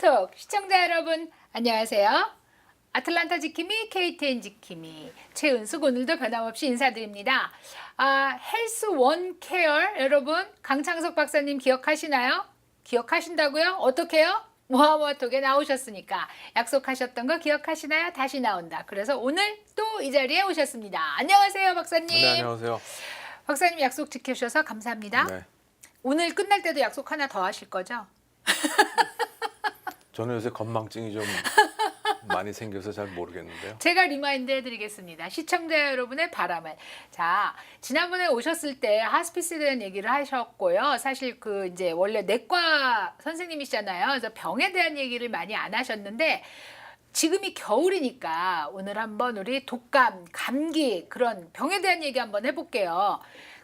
톡톡 시청자 여러분 안녕하세요. 아틀란타 지킴이 KTN 지킴이 최은숙 오늘도 변함없이 인사드립니다. 헬스 원 케어 여러분 강창석 박사님 기억하시나요? 기억하신다고요? 어떻게요? 모아모아톡에 나오셨으니까 약속하셨던 거 기억하시나요? 다시 나온다. 그래서 오늘 또 이 자리에 오셨습니다. 안녕하세요 박사님. 네, 안녕하세요. 박사님 약속 지켜주셔서 감사합니다. 네. 오늘 끝날 때도 약속 하나 더 하실 거죠? 저는 요새 건망증이 좀 많이 생겨서 잘 모르겠는데요. 제가 리마인드 해드리겠습니다. 시청자 여러분의 바람을. 자, 지난번에 오셨을 때 하스피스에 대한 얘기를 하셨고요. 사실 그 이제 원래 내과 선생님이시잖아요. 그래서 병에 대한 얘기를 많이 안 하셨는데 지금이 겨울이니까 오늘 한번 우리 독감, 감기 그런 병에 대한 얘기 한번 해볼게요.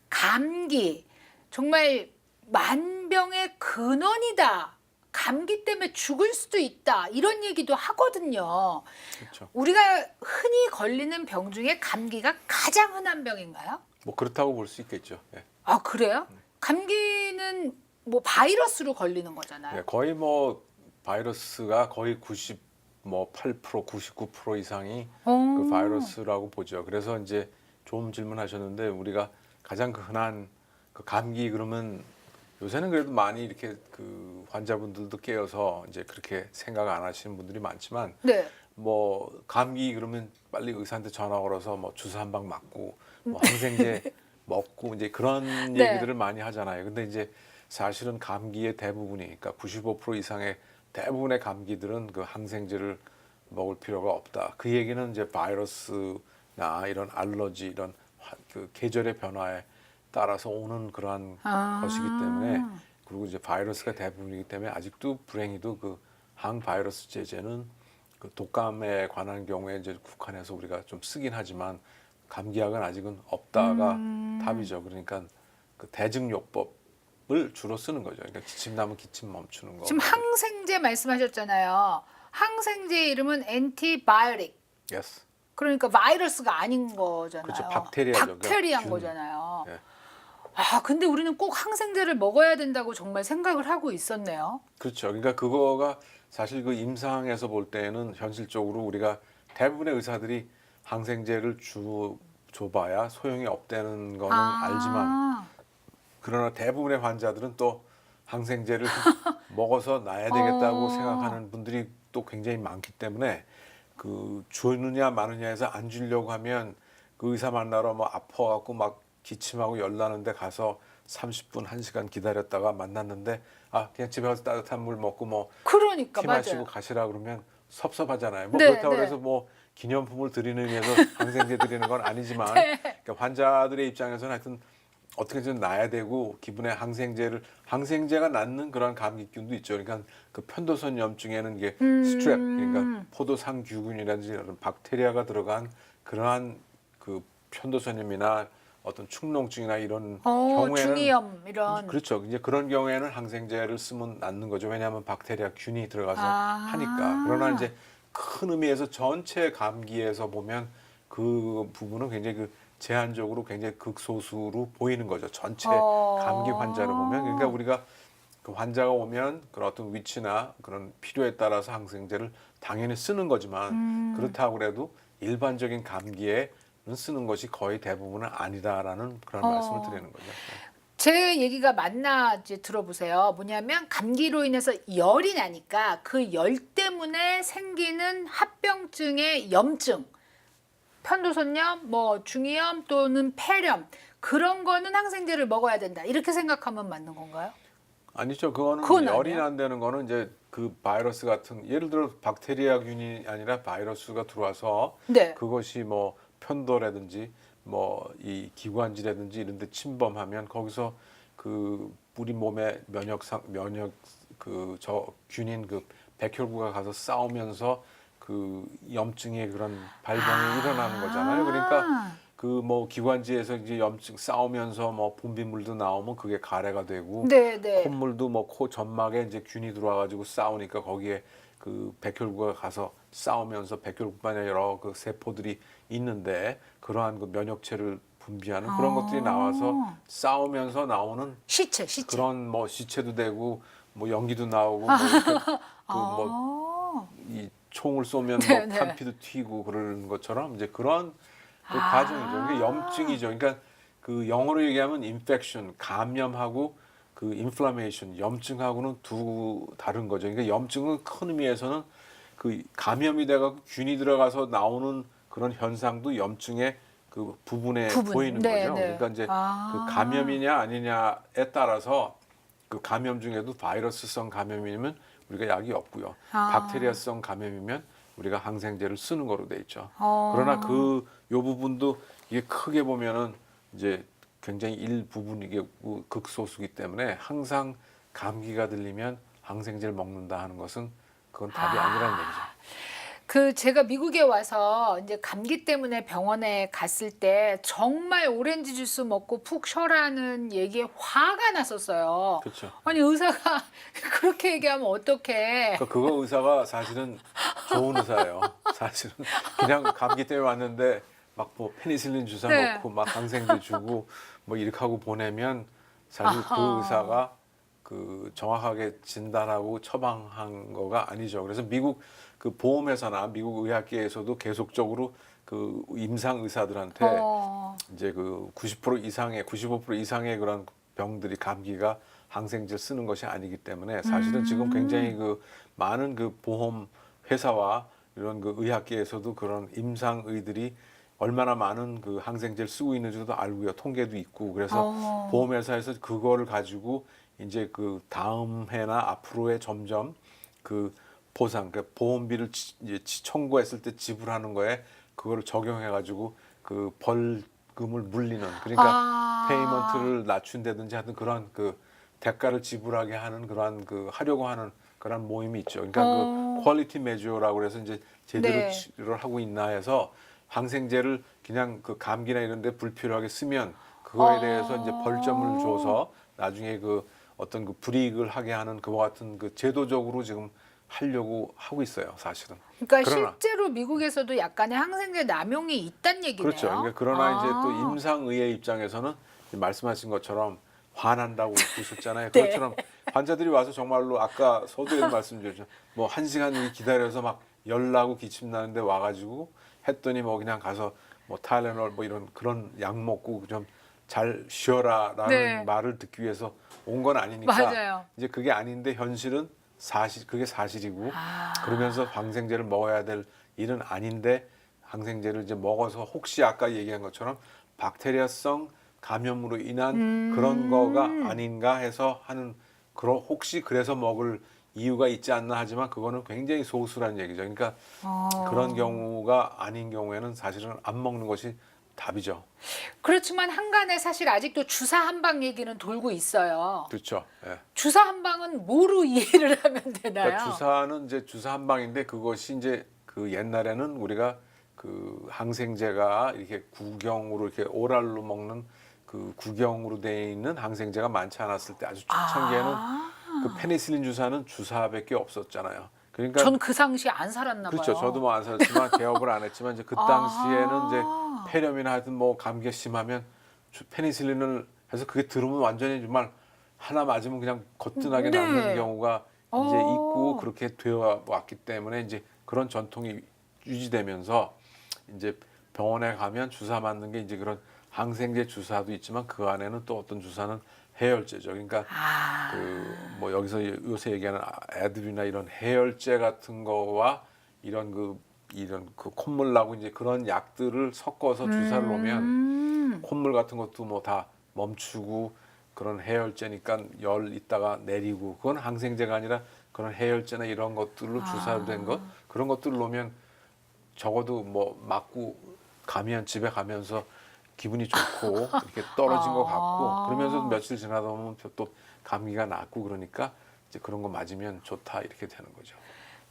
감기 정말 만병의 근원이다. 감기 때문에 죽을 수도 있다. 이런 얘기도 하거든요. 그렇죠. 우리가 흔히 걸리는 병 중에 감기가 가장 흔한 병인가요? 뭐 그렇다고 볼 수 있겠죠. 예. 아, 그래요? 감기는 뭐 바이러스로 걸리는 거잖아요. 예, 거의 뭐 바이러스가 거의 8%, 99% 이상이 그 바이러스라고 보죠. 그래서 이제 좋은 질문하셨는데 우리가 가장 그 흔한 그 감기 그러면 요새는 그래도 많이 이렇게 그 환자분들도 깨어서 이제 그렇게 생각 안 하시는 분들이 많지만 네. 뭐 감기 그러면 빨리 의사한테 전화 걸어서 뭐 주사 한 방 맞고 뭐 항생제 먹고 이제 그런 네. 얘기들을 많이 하잖아요. 근데 이제 사실은 감기의 대부분이 그러니까 95% 이상의 대부분의 감기들은 그 항생제를 먹을 필요가 없다. 그 얘기는 이제 바이러스나 이런 알러지 이런 그 계절의 변화에 따라서 오는 그러한 것이기 때문에 그리고 이제 바이러스가 대부분이기 때문에 아직도 불행히도 그 항바이러스 제제는 그 독감에 관한 경우에 이제 국한해서 우리가 좀 쓰긴 하지만 감기약은 아직은 없다가 답이죠. 그러니까 그 대증요법을 주로 쓰는 거죠. 그러니까 기침 나면 기침 멈추는 거. 지금 항생제 말씀하셨잖아요. 항생제 이름은 엔티바이오틱. Yes. 그러니까 바이러스가 아닌 거잖아요. 그렇죠. 박테리아죠. 박테리아인 균. 거잖아요. 예. 근데 우리는 꼭 항생제를 먹어야 된다고 정말 생각을 하고 있었네요. 그렇죠. 그러니까 그거가 사실 그 임상에서 볼 때는 현실적으로 우리가 대부분의 의사들이 항생제를 줘봐야 소용이 없다는 거는 알지만 그러나 대부분의 환자들은 또 항생제를 먹어서 나야 되겠다고 생각하는 분들이 또 굉장히 많기 때문에 그 주느냐 마느냐에서 안 주려고 하면 그 의사 만나러 뭐 아파갖고 막 기침하고 열나는데 가서 30분, 1시간 기다렸다가 만났는데 그냥 집에 가서 따뜻한 물 먹고 뭐 그러니까 티 마시고 맞아요. 가시라 그러면 섭섭하잖아요. 뭐 네, 그렇다고 네. 해서 뭐 기념품을 드리는 의미에서 항생제 드리는 건 아니지만 네. 그러니까 환자들의 입장에서는 하여튼 어떻게든 나야 되고 기분에 항생제가 낫는 그런 감기균도 있죠. 그러니까 그 편도선 염증에는 이게 스트랩 그러니까 포도상규균이라든지 이런 박테리아가 들어간 그러한 그 편도선염이나 어떤 축농증이나 이런 경우에는 중이염 이런. 그렇죠. 이제 그런 경우에는 항생제를 쓰면 낫는 거죠. 왜냐하면 박테리아 균이 들어가서 하니까. 그러나 이제 큰 의미에서 전체 감기에서 보면 그 부분은 굉장히 그 제한적으로 굉장히 극소수로 보이는 거죠. 전체 감기 환자를 보면. 그러니까 우리가 그 환자가 오면 그런 어떤 위치나 그런 필요에 따라서 항생제를 당연히 쓰는 거지만 그렇다고 그래도 일반적인 감기에 쓰는 것이 거의 대부분은 아니다라는 그런 말씀을 드리는 거죠. 제 얘기가 맞나 이제 들어보세요. 뭐냐면 감기로 인해서 열이 나니까 그 열 때문에 생기는 합병증의 염증, 편도선염, 뭐 중이염 또는 폐렴 그런 거는 항생제를 먹어야 된다. 이렇게 생각하면 맞는 건가요? 아니죠. 그거는 그건 열이 아니에요? 난다는 거는 이제 그 바이러스 같은 예를 들어 박테리아균이 아니라 바이러스가 들어와서 네. 그것이 뭐 편도라든지 뭐 이 기관지라든지 이런 데 침범하면 거기서 그 우리 몸의 면역 그 저 균인 그 백혈구가 가서 싸우면서 그 염증의 그런 발병이 일어나는 거잖아요. 그러니까 그 뭐 기관지에서 이제 염증 싸우면서 뭐 분비물도 나오면 그게 가래가 되고 네, 네. 콧물도 뭐 코 점막에 이제 균이 들어와가지고 싸우니까 거기에 그 백혈구가 가서 싸우면서 백혈구뿐 아니라 여러 그 세포들이 있는데 그러한 그 면역체를 분비하는 그런 것들이 나와서 싸우면서 나오는 시체. 그런 뭐 시체도 되고 뭐 연기도 나오고 뭐 이렇게 그뭐 아. 이 총을 쏘면 네, 뭐 네. 탄피도 튀고 그러는 것처럼 이제 그런 그 아. 과정이죠. 이게 염증이죠. 그러니까 그 영어로 얘기하면 infection, 감염하고 그 inflammation, 염증하고는 두 다른 거죠. 그러니까 염증은 큰 의미에서는 그 감염이 돼갖고 균이 들어가서 나오는 그런 현상도 염증의 그 부분에 부분. 보이는 네, 거죠. 네. 그러니까 이제 그 아. 감염이냐 아니냐에 따라서 그 감염 중에도 바이러스성 감염이면 우리가 약이 없고요. 아. 박테리아성 감염이면 우리가 항생제를 쓰는 거로 돼 있죠. 어. 그러나 그 요 부분도 이게 크게 보면은 이제 굉장히 일부분이게 극소수기 때문에 항상 감기가 들리면 항생제를 먹는다 하는 것은 그건 답이 아니라는 얘기죠. 그 제가 미국에 와서 이제 감기 때문에 병원에 갔을 때 정말 오렌지 주스 먹고 푹 쉬라는 얘기에 화가 났었어요. 그렇죠. 아니 의사가 그렇게 얘기하면 어떡해. 그러니까 그거 의사가 사실은 좋은 의사예요. 사실은 그냥 감기 때문에 왔는데 막 뭐 페니실린 주사 네. 놓고 막 항생제 주고 뭐 이렇게 하고 보내면 사실 그 아하. 의사가 그 정확하게 진단하고 처방한 거가 아니죠. 그래서 미국 그 보험회사나 미국 의학계에서도 계속적으로 그 임상 의사들한테 어. 이제 그 90% 이상의 95% 이상의 그런 병들이 감기가 항생제를 쓰는 것이 아니기 때문에 사실은 지금 굉장히 그 많은 그 보험 회사와 이런 그 의학계에서도 그런 임상의들이 얼마나 많은 그 항생제를 쓰고 있는지도 알고요. 통계도 있고 그래서 어. 보험회사에서 그거를 가지고 이제 그 다음 해나 앞으로의 점점 그 보상, 그러니까 보험비를 이제 청구했을 때 지불하는 거에 그거를 적용해 가지고 그 벌금을 물리는 그러니까 아. 페이먼트를 낮춘다든지 하여튼 그런 그 대가를 지불하게 하는 그러한 그 하려고 하는 그런 모임이 있죠. 그러니까 어. 그 퀄리티 메저라고 그래서 이제 제대로 네. 치료를 하고 있나 해서 항생제를 그냥 그 감기나 이런 데 불필요하게 쓰면 그거에 대해서 이제 벌점을 줘서 나중에 그 어떤 그 불이익을 하게 하는 그와 같은 그 제도적으로 지금 하려고 하고 있어요, 사실은. 그러니까 그러나 실제로 미국에서도 약간의 항생제 남용이 있다는 얘기네요. 그렇죠. 그러니까 그러나 이제 또 아. 임상의의 입장에서는 말씀하신 것처럼 화난다고 보셨잖아요. 네. 그것처럼 환자들이 와서 정말로 아까 서두에도 말씀드렸죠. 뭐 1시간 기다려서 막 열나고 기침 나는데 와가지고 했더니 뭐 그냥 가서 뭐 타일레놀 뭐 이런 그런 약 먹고 좀 잘 쉬어라라는 네. 말을 듣기 위해서 온 건 아니니까 맞아요. 이제 그게 아닌데 현실은 그게 사실이고 아. 그러면서 항생제를 먹어야 될 일은 아닌데 항생제를 이제 먹어서 혹시 아까 얘기한 것처럼 박테리아성 감염으로 인한 그런 거가 아닌가 해서 하는 그런 혹시 그래서 먹을 이유가 있지 않나 하지만 그거는 굉장히 소수라는 얘기죠. 그러니까 어. 그런 경우가 아닌 경우에는 사실은 안 먹는 것이 답이죠. 그렇지만 한간에 사실 아직도 주사 한 방 얘기는 돌고 있어요. 그렇죠. 예. 주사 한 방은 뭐로 이해를 하면 되나요? 그러니까 주사는 이제 주사 한 방인데 그것이 이제 그 옛날에는 우리가 그 항생제가 이렇게 구경으로 이렇게 오랄로 먹는 그 구경으로 돼 있는 항생제가 많지 않았을 때 아주 초창기에는 아. 그 페니실린 주사는 주사밖에 없었잖아요. 그러니까 전 그 당시 안 살았나 그렇죠. 봐요. 저도 뭐 안 살았지만 개업을 안 했지만 이제 그 당시에는 이제 아. 폐렴이나 하여튼 뭐 감기가 심하면 페니실린을 해서 그게 들으면 완전히 정말 하나 맞으면 그냥 거뜬하게 네. 낫는 경우가 이제 어. 있고 그렇게 되어 왔기 때문에 이제 그런 전통이 유지되면서 이제 병원에 가면 주사 맞는 게 이제 그런 항생제 주사도 있지만 그 안에는 또 어떤 주사는 해열제죠. 그러니까 아. 그 뭐 여기서 요새 얘기하는 애드리나 이런 해열제 같은 거와 이런 그 콧물 나고 이제 그런 약들을 섞어서 주사를 놓으면 콧물 같은 것도 뭐 다 멈추고 그런 해열제니까 열 있다가 내리고 그건 항생제가 아니라 그런 해열제나 이런 것들로 주사로 된 것 그런 것들을 놓으면 적어도 뭐 맞고 가면 집에 가면서 기분이 좋고 이렇게 떨어진 것 같고 그러면서 며칠 지나다 보면 또 감기가 낫고 그러니까 이제 그런 거 맞으면 좋다 이렇게 되는 거죠.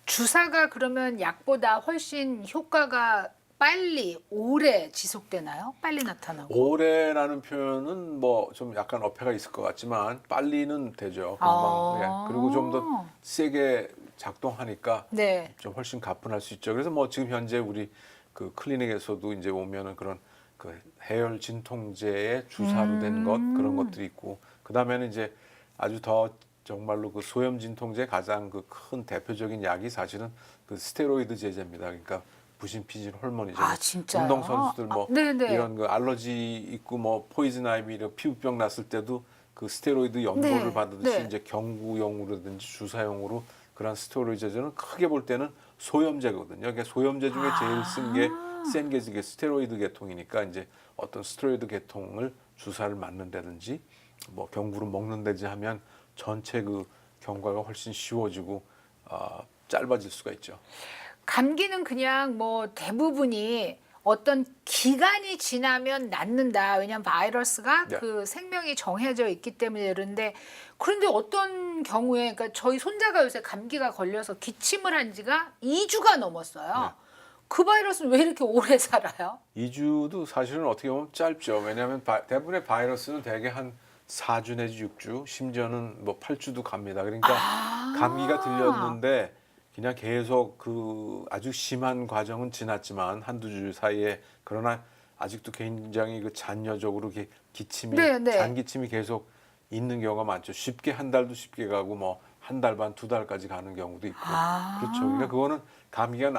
주사가 그러면 약보다 훨씬 효과가 빨리 오래 지속되나요? 빨리 나타나고. 오래라는 표현은 뭐 좀 약간 어폐가 있을 것 같지만 빨리는 되죠. 금방. 아. 예. 그리고 좀 더 세게 작동하니까 네. 좀 훨씬 가뿐할 수 있죠. 그래서 뭐 지금 현재 우리 그 클리닉에서도 이제 오면은 그런 그 해열 진통제에 주사로 된 것 그런 것들이 있고 그 다음에는 이제 아주 더 정말로 그 소염 진통제 가장 그 큰 대표적인 약이 사실은 그 스테로이드 제제입니다. 그러니까 부신피질 호르몬이죠. 아, 진짜요? 운동 선수들 뭐 아, 네네. 이런 그 알러지 있고 뭐 포이즌 아이비 이런 피부병 났을 때도 그 스테로이드 연고를 네, 받듯이 네. 이제 경구용으로든지 주사용으로 그런 스테로이드 제제는 크게 볼 때는 소염제거든요. 그러니까 소염제 중에 제일 쓴 게 센 게 이게 스테로이드 계통이니까 이제 어떤 스테로이드 계통을 주사를 맞는다든지 뭐 경구로 먹는다든지 하면 전체 그 경과가 훨씬 쉬워지고 짧아질 수가 있죠. 감기는 그냥 뭐 대부분이 어떤 기간이 지나면 낫는다. 왜냐하면 바이러스가 네. 그 생명이 정해져 있기 때문에 그런데 그런데 어떤 경우에 그러니까 저희 손자가 요새 감기가 걸려서 기침을 한 지가 2주가 넘었어요. 네. 그 바이러스는 왜 이렇게 오래 살아요? 2주도 사실은 어떻게 보면 짧죠. 왜냐하면 대부분의 바이러스는 대개 한 4주 내지 6주, 심지어는 뭐 8주도 갑니다. 그러니까 감기가 들렸는데 그냥 계속 그 아주 심한 과정은 지났지만 한두 주 사이에 그러나 아직도 굉장히 그 잔여적으로 기침이 네, 네. 잔기침이 계속 있는 경우가 많죠. 쉽게 한 달도 쉽게 가고 뭐 한 달 반, 두 달까지 가는 경우도 있고. 그렇죠. 그러니까 그거는 감기가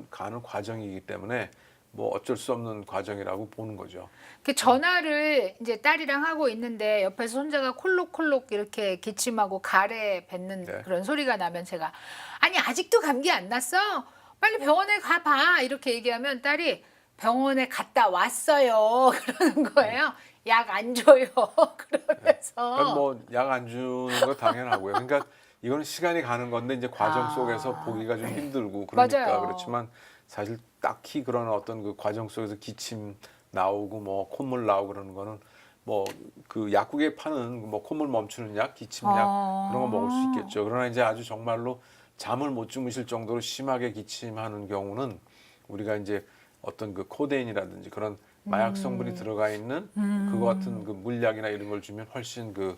가는 과정이기 때문에 뭐 어쩔 수 없는 과정이라고 보는 거죠. 그 전화를 이제 딸이랑 하고 있는데 옆에서 손자가 콜록콜록 이렇게 기침하고 가래 뱉는 네. 그런 소리가 나면 제가 아니 아직도 감기 안 났어? 빨리 병원에 가봐 이렇게 얘기하면 딸이 병원에 갔다 왔어요 그러는 거예요. 약 안 줘요 그러면서 그러니까 뭐 약 안 주는 거 당연하고요. 그러니까 이거는 시간이 가는 건데 이제 과정 속에서 보기가 좀 힘들고 그러니까 맞아요. 그렇지만 사실 딱히 그런 어떤 그 과정 속에서 기침 나오고 뭐 콧물 나오고 그러는 거는 뭐 그 약국에 파는 뭐 콧물 멈추는 약, 기침 약 그런 거 먹을 수 있겠죠. 그러나 이제 아주 정말로 잠을 못 주무실 정도로 심하게 기침하는 경우는 우리가 이제 어떤 그 코데인이라든지 그런 마약 성분이 들어가 있는 그거 같은 그 물약이나 이런 걸 주면 훨씬 그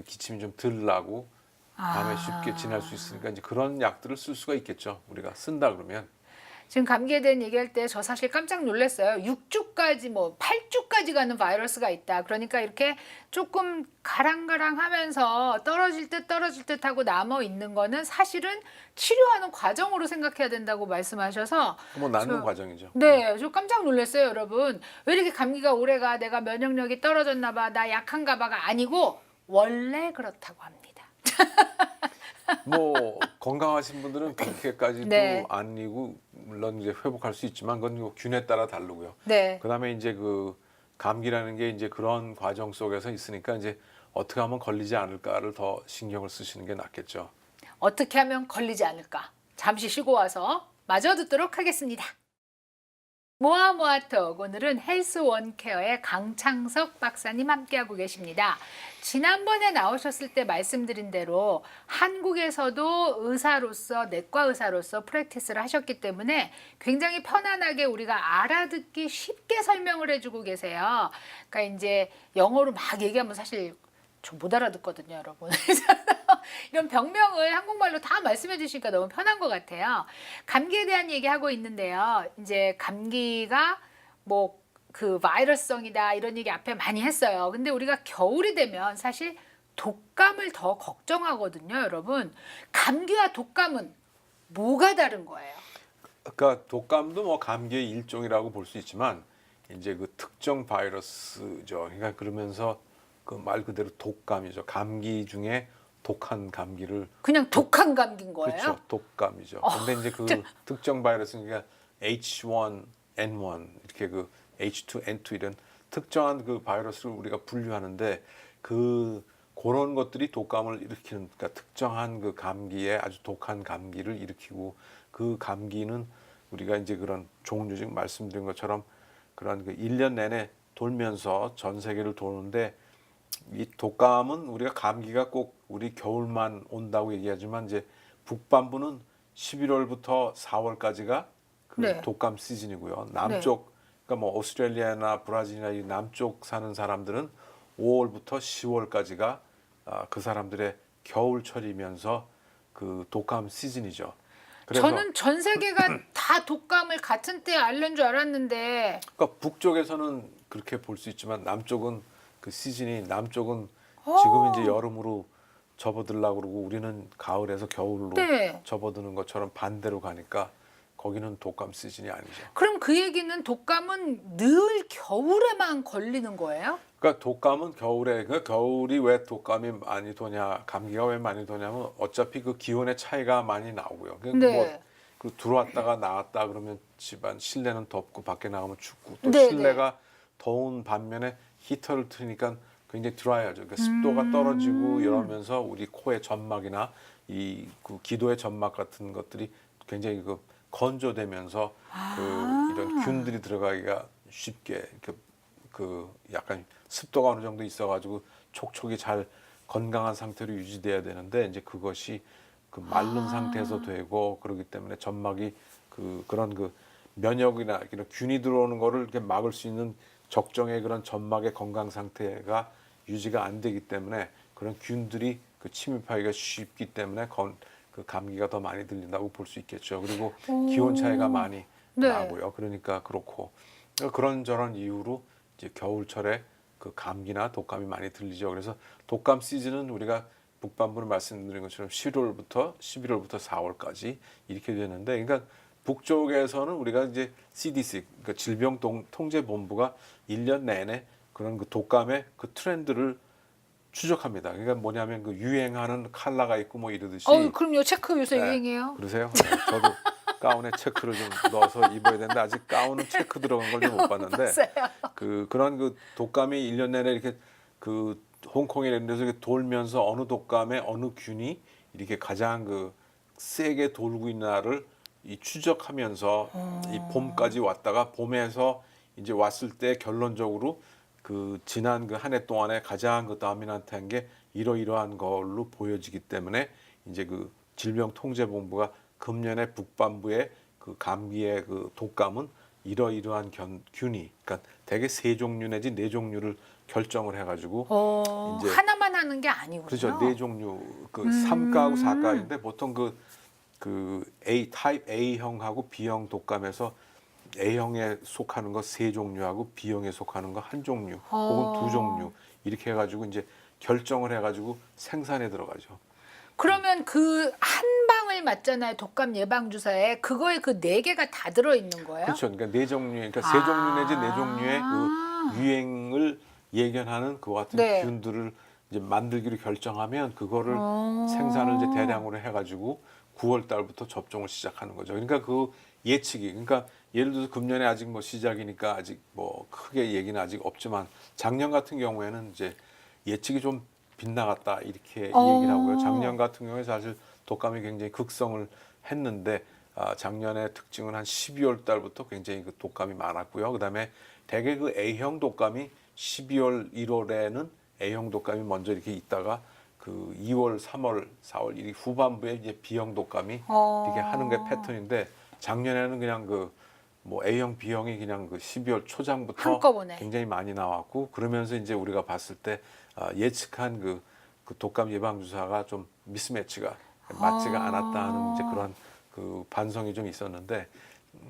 기침이 좀 덜 나고 밤에 쉽게 지날 수 있으니까 이제 그런 약들을 쓸 수가 있겠죠. 우리가 쓴다 그러면. 지금 감기에 대한 얘기할 때 저 사실 깜짝 놀랐어요. 6주까지 뭐 8주까지 가는 바이러스가 있다. 그러니까 이렇게 조금 가랑가랑하면서 떨어질 듯 하고 남아 있는 거는 사실은 치료하는 과정으로 생각해야 된다고 말씀하셔서 뭐 낫는 저- 과정이죠. 네, 저 깜짝 놀랐어요, 여러분. 왜 이렇게 감기가 오래가? 내가 면역력이 떨어졌나 봐. 나 약한가 봐가 아니고 원래 그렇다고 합니다. 뭐 건강하신 분들은 그렇게까지도 네. 아니고 물론 이제 회복할 수 있지만 그건 뭐 균에 따라 다르고요. 네. 그다음에 이제 그 감기라는 게 이제 그런 과정 속에서 있으니까 이제 어떻게 하면 걸리지 않을까를 더 신경을 쓰시는 게 낫겠죠. 어떻게 하면 걸리지 않을까? 잠시 쉬고 와서 마저 듣도록 하겠습니다. 모아모아톡 오늘은 헬스 원케어의 강창석 박사님 함께하고 계십니다. 지난번에 나오셨을 때 말씀드린 대로 한국에서도 의사로서 내과 의사로서 프랙티스를 하셨기 때문에 굉장히 편안하게 우리가 알아듣기 쉽게 설명을 해주고 계세요. 그러니까 이제 영어로 막 얘기하면 사실 저 못 알아듣거든요, 여러분. 이런 병명을 한국말로 다 말씀해 주시니까 너무 편한 것 같아요. 감기에 대한 얘기하고 있는데요. 이제 감기가 뭐 그 바이러스성이다 이런 얘기 앞에 많이 했어요. 근데 우리가 겨울이 되면 사실 독감을 더 걱정하거든요, 여러분. 감기와 독감은 뭐가 다른 거예요? 그러니까 독감도 뭐 감기의 일종이라고 볼 수 있지만 이제 그 특정 바이러스죠. 그러니까 그러면서 그 말 그대로 독감이죠. 감기 중에 독한 감기를 그냥 독한 감기인 거예요? 그렇죠. 독감이죠. 근데 이제 그 특정 바이러스는 그러니까 H1N1 이렇게 그 H2N2 이런 특정한 그 바이러스를 우리가 분류하는데 그런 것들이 독감을 일으키는 그러니까 특정한 그 감기에 아주 독한 감기를 일으키고 그 감기는 우리가 이제 그런 종류 지금 말씀드린 것처럼 그런 그 1년 내내 돌면서 전 세계를 도는데 이 독감은 우리가 감기가 꼭 우리 겨울만 온다고 얘기하지만 이제 북반부는 11월부터 4월까지가 그 네. 독감 시즌이고요. 남쪽 그러니까 뭐 오스트레일리아나 브라질이나 이 남쪽 사는 사람들은 5월부터 10월까지가 그 사람들의 겨울철이면서 그 독감 시즌이죠. 그래서 저는 전 세계가 다 독감을 같은 때에 앓는 줄 알았는데 그러니까 북쪽에서는 그렇게 볼 수 있지만 남쪽은 그 시즌이 남쪽은 지금 이제 여름으로 접어들려고 그러고 우리는 가을에서 겨울로 네. 접어드는 것처럼 반대로 가니까 거기는 독감 시즌이 아니죠. 그럼 그 얘기는 독감은 늘 겨울에만 걸리는 거예요? 그러니까 독감은 겨울에 그 겨울이 왜 독감이 많이 도냐, 감기가 왜 많이 도냐면 어차피 그 기온의 차이가 많이 나오고요. 네. 그 들어왔다가 나왔다 그러면 집안 실내는 덥고 밖에 나가면 춥고 또 네, 실내가 더운 반면에 히터를 틀으니까 굉장히 드라이하죠. 그러니까 습도가 떨어지고 이러면서 우리 코의 점막이나 이 그 기도의 점막 같은 것들이 굉장히 그 건조되면서 그 이런 균들이 들어가기가 쉽게 그 약간 습도가 어느 정도 있어가지고 촉촉이 잘 건강한 상태로 유지돼야 되는데 이제 그것이 그 마른 상태에서 되고 그러기 때문에 점막이 그런 그 면역이나 이런 균이 들어오는 거를 이렇게 막을 수 있는 적정의 그런 점막의 건강 상태가 유지가 안 되기 때문에 그런 균들이 그 침입하기가 쉽기 때문에 그 감기가 더 많이 들린다고 볼 수 있겠죠. 그리고 기온 차이가 많이 네. 나고요. 그러니까 그렇고 그런저런 이유로 이제 겨울철에 그 감기나 독감이 많이 들리죠. 그래서 독감 시즌은 우리가 북반부를 말씀드린 것처럼 11월부터 4월까지 이렇게 되는데, 그러니까 북쪽에서는 우리가 이제 CDC, 그러니까 질병통제본부가 1년 내내 그런 그 독감의 그 트렌드를 추적합니다. 그러니까 뭐냐면 그 유행하는 컬러가 있고 뭐 이러듯이. 그럼요. 체크 요새 네, 유행해요. 그러세요? 네, 저도 가운에 체크를 좀 넣어서 입어야 되는데 아직 가운은 체크 들어간 걸 좀 못 봤는데 맞아요. 그런 그 독감이 1년 내내 이렇게 그 홍콩에 이런 데서 이렇게 돌면서 어느 독감에 어느 균이 이렇게 가장 그 세게 돌고 있는 날을 이 추적하면서 이 봄까지 왔다가 봄에서 이제 왔을 때 결론적으로 그 지난 그 한 해 동안에 가장 그 다미넌트한 게 이러이러한 걸로 보여지기 때문에 이제 그 질병통제본부가 금년에 북반부의 그 감기의 그 독감은 이러이러한 균이, 그러니까 대개 3종류 내지 4종류를 결정을 해가지고 이제 하나만 하는 게 아니군요. 그렇죠. 4종류 그 3가하고 4가인데 보통 그 A 타입 A형하고 B형 독감에서 A형에 속하는 거 3종류하고 B형에 속하는 거 1종류 혹은 2종류 이렇게 해가지고 이제 결정을 해가지고 생산에 들어가죠. 그러면 그 한 방을 맞잖아요. 독감 예방 주사에 그거에 그 4개가 다 들어 있는 거예요? 그렇죠. 그러니까 4종류, 그러니까 3종류 내지 4종류의 그 유행을 예견하는 그와 같은 네. 균들을 이제 만들기로 결정하면 그거를 생산을 이제 대량으로 해가지고 9월 달부터 접종을 시작하는 거죠. 그러니까 그 예측이, 그러니까 예를 들어서 금년에 아직 뭐 시작이니까 아직 뭐 크게 얘기는 아직 없지만 작년 같은 경우에는 이제 예측이 좀 빗나갔다 이렇게 얘기를 하고요. 작년 같은 경우에 사실 독감이 굉장히 극성을 했는데 작년의 특징은 한 12월 달부터 굉장히 그 독감이 많았고요. 그다음에 대개 그 A형 독감이 12월, 1월에는 A형 독감이 먼저 이렇게 있다가 그 2월, 3월, 4월 이 후반부에 이제 B형 독감이 이렇게 하는 게 패턴인데 작년에는 그냥 그 뭐 A형, B형이 그냥 그 12월 초장부터 한꺼번에. 굉장히 많이 나왔고 그러면서 이제 우리가 봤을 때 예측한 그 독감 예방 주사가 좀 미스매치가 맞지가 않았다 하는 이제 그런 그 반성이 좀 있었는데,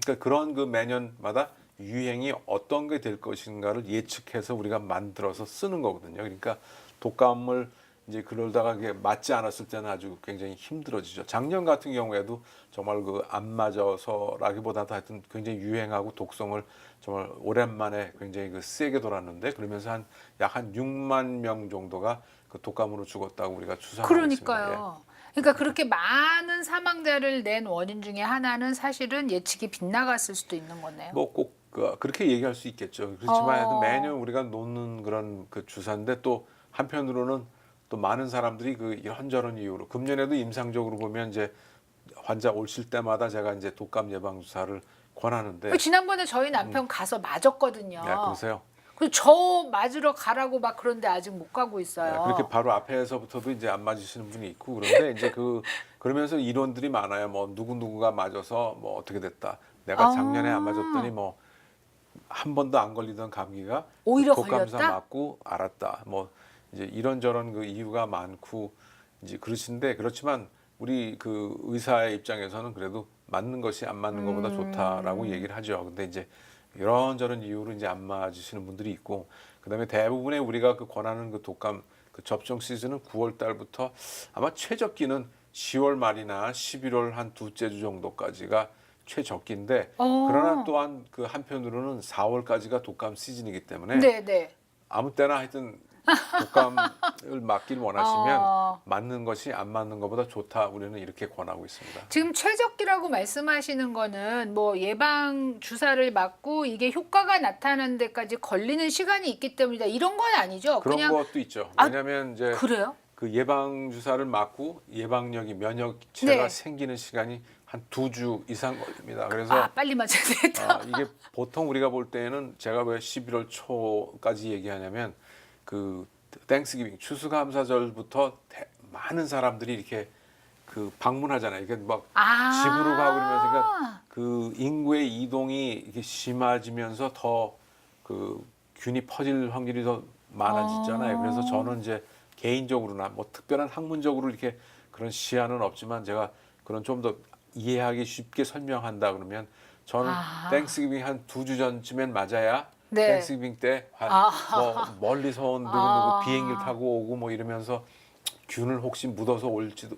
그러니까 그런 그 매년마다 유행이 어떤 게 될 것인가를 예측해서 우리가 만들어서 쓰는 거거든요. 그러니까 독감을 이제 그러다가 그게 맞지 않았을 때는 아주 굉장히 힘들어지죠. 작년 같은 경우에도 정말 그 안 맞아서라기보다도 하여튼 굉장히 유행하고 독성을 정말 오랜만에 굉장히 그 세게 돌았는데 그러면서 약 한 6만 명 정도가 그 독감으로 죽었다고 우리가 추산하고 있습니다. 그러니까요. 그러니까 그렇게 많은 사망자를 낸 원인 중에 하나는 사실은 예측이 빗나갔을 수도 있는 거네요. 뭐 꼭 그렇게 얘기할 수 있겠죠. 그렇지만 하여튼 어. 매년 우리가 놓는 그런 그 주사인데 또 한편으로는 또 많은 사람들이 그 이런저런 이유로 금년에도 임상적으로 보면 이제 환자 오실 때마다 제가 이제 독감 예방 주사를 권하는데. 지난번에 저희 남편 가서 맞았거든요. 네, 그러세요? 그리고 저 맞으러 가라고 막 그런데 아직 못 가고 있어요. 네, 그렇게 바로 앞에서부터도 이제 안 맞으시는 분이 있고 그런데 이제 그러면서 이론들이 많아요. 뭐 누구누구가 맞아서 뭐 어떻게 됐다. 내가 작년에 안 맞았더니 뭐 한 번도 안 걸리던 감기가 오히려 독감사 걸렸다? 맞고 알았다. 뭐 이제 이런저런 그 이유가 많고 이제 그러신데, 그렇지만 우리 그 의사의 입장에서는 그래도 맞는 것이 안 맞는 것보다 좋다라고 얘기를 하죠. 근데 이제 이런저런 이유로 이제 안 맞으시는 분들이 있고, 그다음에 대부분의 우리가 그 권하는 그 독감 그 접종 시즌은 9월 달부터 아마 최적기는 10월 말이나 11월 한 두째 주 정도까지가 최적기인데 그러나 또한 그 한편으로는 4월까지가 독감 시즌이기 때문에 네, 네. 아무 때나 하여튼 독감을 맞길 원하시면 어. 맞는 것이 안 맞는 것보다 좋다. 우리는 이렇게 권하고 있습니다. 지금 최적기라고 말씀하시는 거는 뭐 예방 주사를 맞고 이게 효과가 나타나는 데까지 걸리는 시간이 있기 때문이다. 이런 건 아니죠. 그런 그냥 것도 있죠. 아, 왜냐하면 이제 그래요? 그 예방 주사를 맞고 예방력이 면역체가 네. 생기는 시간이 한 2주 이상 걸립니다. 그래서 아, 빨리 맞아야 되겠다. 이게 보통 우리가 볼 때는 제가 왜 11월 초까지 얘기하냐면 그 땡스기빙 추수감사절부터 많은 사람들이 이렇게 그 방문하잖아요. 이게 막 집으로 가고 그러면서 그러니까 그 인구의 이동이 이렇게 심해지면서 더 그 균이 퍼질 확률이 더 많아지잖아요. 그래서 저는 이제 개인적으로나 뭐 특별한 학문적으로 이렇게 그런 시야는 없지만 제가 그런 좀 더 이해하기 쉽게 설명한다 그러면 저는 땡스기빙 한 2주 전쯤엔 맞아야 네. 땡스기빙 때 뭐 멀리서 온 누구 비행기를 타고 오고 뭐 이러면서 균을 혹시 묻어서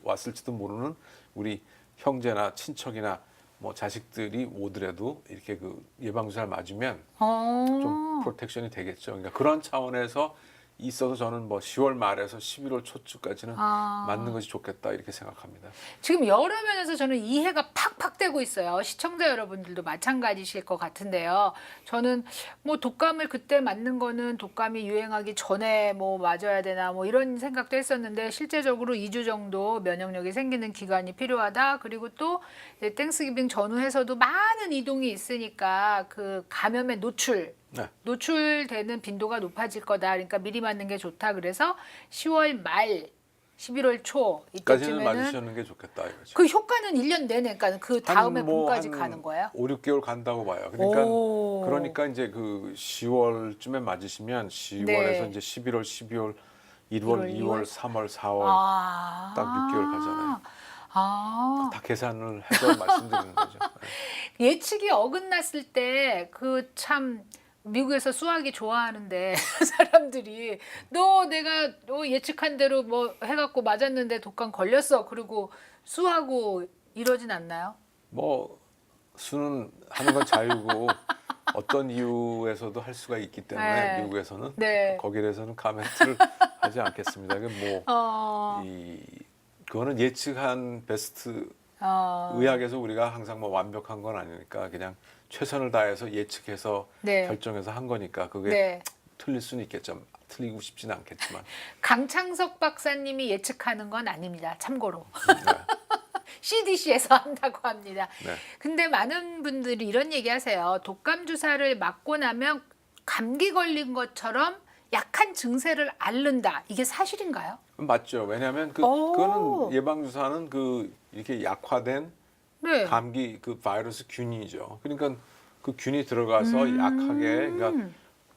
왔을지도 모르는 우리 형제나 친척이나 뭐 자식들이 오더라도 이렇게 그 예방주사를 맞으면 좀 프로텍션이 되겠죠. 그러니까 그런 차원에서 있어서 저는 뭐 10월 말에서 11월 초쯤까지는 맞는 것이 좋겠다 이렇게 생각합니다. 지금 여러 면에서 저는 이해가 팍팍 되고 있어요. 시청자 여러분들도 마찬가지실 것 같은데요. 저는 뭐 독감을 그때 맞는 거는 독감이 유행하기 전에 뭐 맞아야 되나 뭐 이런 생각도 했었는데 실제적으로 2주 정도 면역력이 생기는 기간이 필요하다. 그리고 또 이제 땡스기빙 전후에서도 많은 이동이 있으니까 그 감염의 노출되는 빈도가 높아질 거다. 그러니까 미리 맞는 게 좋다. 그래서 10월 말 11월 초 까지는 이때쯤에는 맞으시는 게 좋겠다 이거죠. 그 효과는 1년 내내 그러니까 그 다음에 봄까지 한 가는 거예요? 5, 6개월 간다고 봐요. 그러니까 오. 그러니까 이제 그 10월쯤에 맞으시면 10월에서 네. 이제 11월, 12월, 1월, 1월, 2월, 2월? 3월, 4월 아. 딱 6개월 가잖아요. 아. 다 계산을 해서 말씀드리는 거죠. 네. 예측이 어긋났을 때 그 참 미국에서 수학이 좋아하는데 사람들이 내가 예측한 대로 뭐 해갖고 맞았는데 독감 걸렸어. 그리고 수하고 이러진 않나요? 뭐 수는 하는 건 자유고 어떤 이유에서도 할 수가 있기 때문에 네. 미국에서는 네. 거기에 대해서는 코멘트를 하지 않겠습니다. 그거는 예측한 베스트 의학에서 우리가 항상 뭐 완벽한 건 아니니까 그냥 최선을 다해서 예측해서 네. 결정해서 한 거니까 그게 네. 틀릴 수는 있겠죠. 틀리고 싶지는 않겠지만. 강창석 박사님이 예측하는 건 아닙니다. 참고로. 네. CDC에서 한다고 합니다. 네. 근데 많은 분들이 이런 얘기 하세요. 독감 주사를 맞고 나면 감기 걸린 것처럼 약한 증세를 앓는다. 이게 사실인가요? 맞죠. 왜냐하면 오. 그거는 예방주사는 그 이렇게 약화된 네. 감기 그 바이러스 균이죠. 그러니까 그 균이 들어가서 약하게 그러니까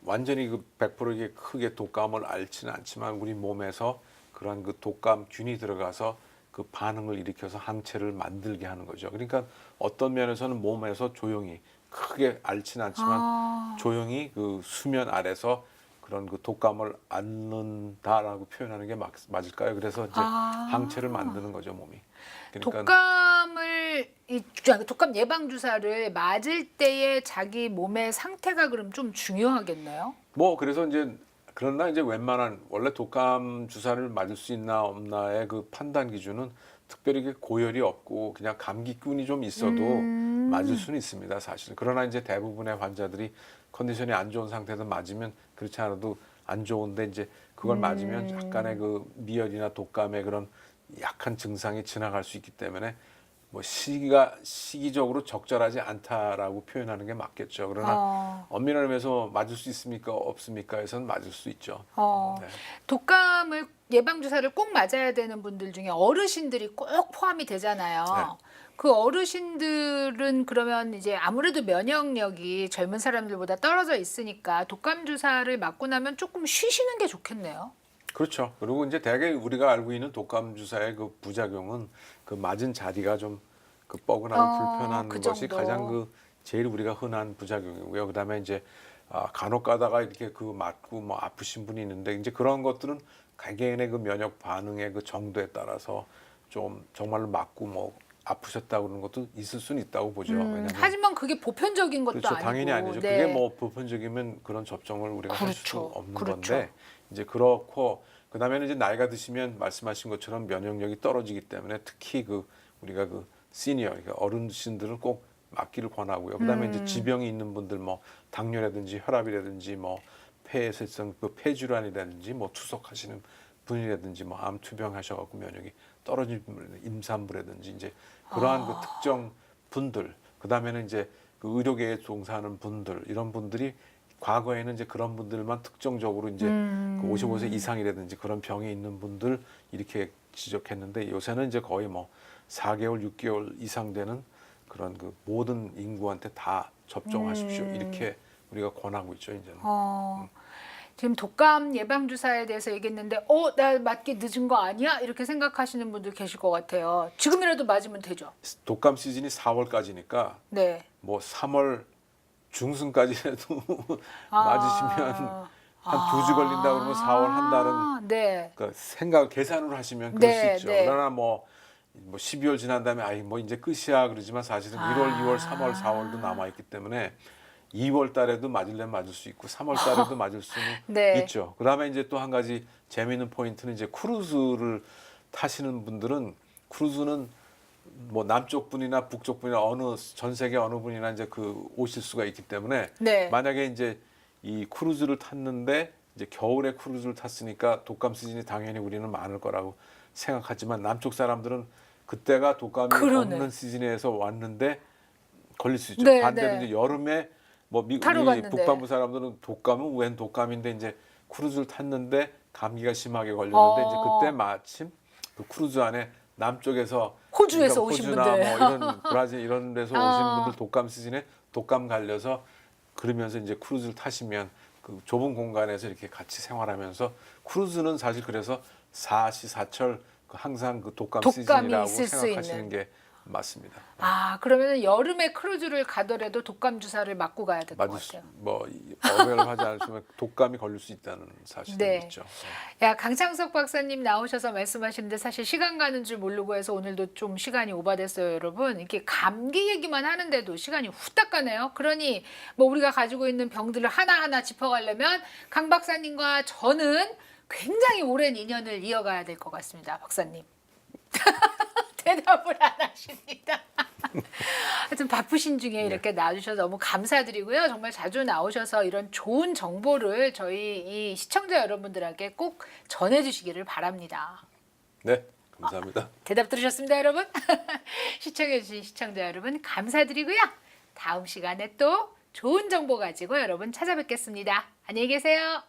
완전히 그 100% 이게 크게 독감을 앓지는 않지만 우리 몸에서 그런 그 독감 균이 들어가서 그 반응을 일으켜서 항체를 만들게 하는 거죠. 그러니까 어떤 면에서는 몸에서 조용히 크게 앓지는 않지만 조용히 그 수면 아래서 그런 그 독감을 앓는다라고 표현하는 게 맞을까요? 그래서 이제 항체를 만드는 거죠, 몸이. 그러니까 독감 예방 주사를 맞을 때의 자기 몸의 상태가 그럼 좀 중요하겠네요. 뭐 그래서 이제 그러나 이제 웬만한 원래 독감 주사를 맞을 수 있나 없나의 그 판단 기준은 특별히 고열이 없고 그냥 감기균이 좀 있어도 맞을 수는 있습니다, 사실. 그러나 이제 대부분의 환자들이 컨디션이 안 좋은 상태에서 맞으면 그렇지 않아도 안 좋은데 이제 그걸 맞으면 약간의 그 미열이나 독감의 그런 약한 증상이 지나갈 수 있기 때문에 뭐 시기적으로 적절하지 않다라고 표현하는 게 맞겠죠. 그러나 엄밀한 의미에서 맞을 수 있습니까 없습니까? 에서는 맞을 수 있죠. 네. 독감을 예방 주사를 꼭 맞아야 되는 분들 중에 어르신들이 꼭 포함이 되잖아요. 네. 그 어르신들은 그러면 이제 아무래도 면역력이 젊은 사람들보다 떨어져 있으니까 독감 주사를 맞고 나면 조금 쉬시는 게 좋겠네요. 그렇죠. 그리고 이제 대개 우리가 알고 있는 독감 주사의 그 부작용은 그 맞은 자리가 좀 그 뻐근하고 불편한 그 것이 정도. 가장 그 제일 우리가 흔한 부작용이고요. 그다음에 이제 간혹 가다가 이렇게 그 맞고 뭐 아프신 분이 있는데 이제 그런 것들은 개개인의 그 면역 반응의 그 정도에 따라서 좀 정말로 맞고 뭐 아프셨다 그러는 것도 있을 수는 있다고 보죠. 왜냐하면 하지만 그게 보편적인 것도 그렇죠. 아니고. 당연히 아니죠. 네. 그게 뭐 보편적이면 그런 접종을 우리가 할 수 그렇죠. 없는 그렇죠. 건데 이제 그렇고 그다음에는 이제 나이가 드시면 말씀하신 것처럼 면역력이 떨어지기 때문에 특히 그 우리가 그 시니어 그러니까 어르신들은 꼭 맞기를 권하고요. 그다음에 이제 지병이 있는 분들 뭐 당뇨라든지 혈압이라든지 뭐 폐쇄성 그 폐질환이라든지 뭐 투석하시는 분이라든지 뭐 암 투병 하셔갖고 면역이 떨어진 분, 임산부라든지 이제 그러한 그 특정 분들 그다음에는 이제 그 의료계에 종사하는 분들 이런 분들이 과거에는 이제 그런 분들만 특정적으로 이제 그 55세 이상이라든지 그런 병이 있는 분들 이렇게 지적했는데 요새는 이제 거의 뭐 4개월, 6개월 이상 되는 그런 그 모든 인구한테 다 접종하십시오. 이렇게 우리가 권하고 있죠, 이제는. 지금 독감 예방 주사에 대해서 얘기했는데, 나 맞기 늦은 거 아니야? 이렇게 생각하시는 분들 계실 것 같아요. 지금이라도 맞으면 되죠. 독감 시즌이 4월까지니까 네. 뭐 3월 중순까지라도 맞으시면 한 2주 걸린다 그러면 4월 한 달은 네. 그 생각 계산을 하시면 그럴 네, 수 있죠. 네. 그러나 뭐 12월 지난 다음에 아이 뭐 이제 끝이야 그러지만 사실은 1월, 2월, 3월, 4월도 남아 있기 때문에 2월 달에도 맞으려면 맞을 수 있고 3월 달에도 맞을 수는 네. 있죠. 그다음에 이제 또 한 가지 재미있는 포인트는 이제 크루즈를 타시는 분들은 크루즈는 뭐 남쪽 분이나 북쪽 분이나 어느 전 세계 어느 분이나 이제 그 오실 수가 있기 때문에 네. 만약에 이제 이 크루즈를 탔는데 이제 겨울에 크루즈를 탔으니까 독감 시즌이 당연히 우리는 많을 거라고 생각하지만 남쪽 사람들은 그때가 독감이 그러네. 없는 시즌에서 왔는데 걸릴 수 있죠. 네, 반대로 네. 이제 여름에 뭐 타러 이 갔는데. 북반부 사람들은 독감은 웬 독감인데 이제 크루즈를 탔는데 감기가 심하게 걸렸는데 이제 그때 마침 그 크루즈 안에 남쪽에서 호주에서 그러니까 오신 호주나 분들. 뭐 이런 브라질 이런 데서 아. 오신 분들 독감 시즌에 독감 갈려서 그러면서 이제 크루즈를 타시면 그 좁은 공간에서 이렇게 같이 생활하면서 크루즈는 사실 그래서 사시사철 항상 그 독감 독감이 시즌이라고 있을 수 생각하시는 있는. 게 맞습니다. 그러면 여름에 크루즈를 가더라도 독감 주사를 맞고 가야 될 것 맞을 수, 같아요. 뭐 어배를 하지 않으면 독감이 걸릴 수 있다는 사실은 네. 있죠. 야, 강창석 박사님 나오셔서 말씀하시는데 사실 시간 가는 줄 모르고 해서 오늘도 좀 시간이 오바됐어요, 여러분. 이렇게 감기 얘기만 하는데도 시간이 후딱 가네요. 그러니 뭐 우리가 가지고 있는 병들을 하나하나 짚어가려면 강 박사님과 저는 굉장히 오랜 인연을 이어가야 될 것 같습니다, 박사님. 대답을 안 하십니다. 하여튼 바쁘신 중에 이렇게 나와주셔서 너무 감사드리고요. 정말 자주 나오셔서 이런 좋은 정보를 저희 이 시청자 여러분들에게 꼭 전해주시기를 바랍니다. 네, 감사합니다. 대답 들으셨습니다, 여러분? 시청해주신 시청자 여러분 감사드리고요. 다음 시간에 또 좋은 정보 가지고 여러분 찾아뵙겠습니다. 안녕히 계세요.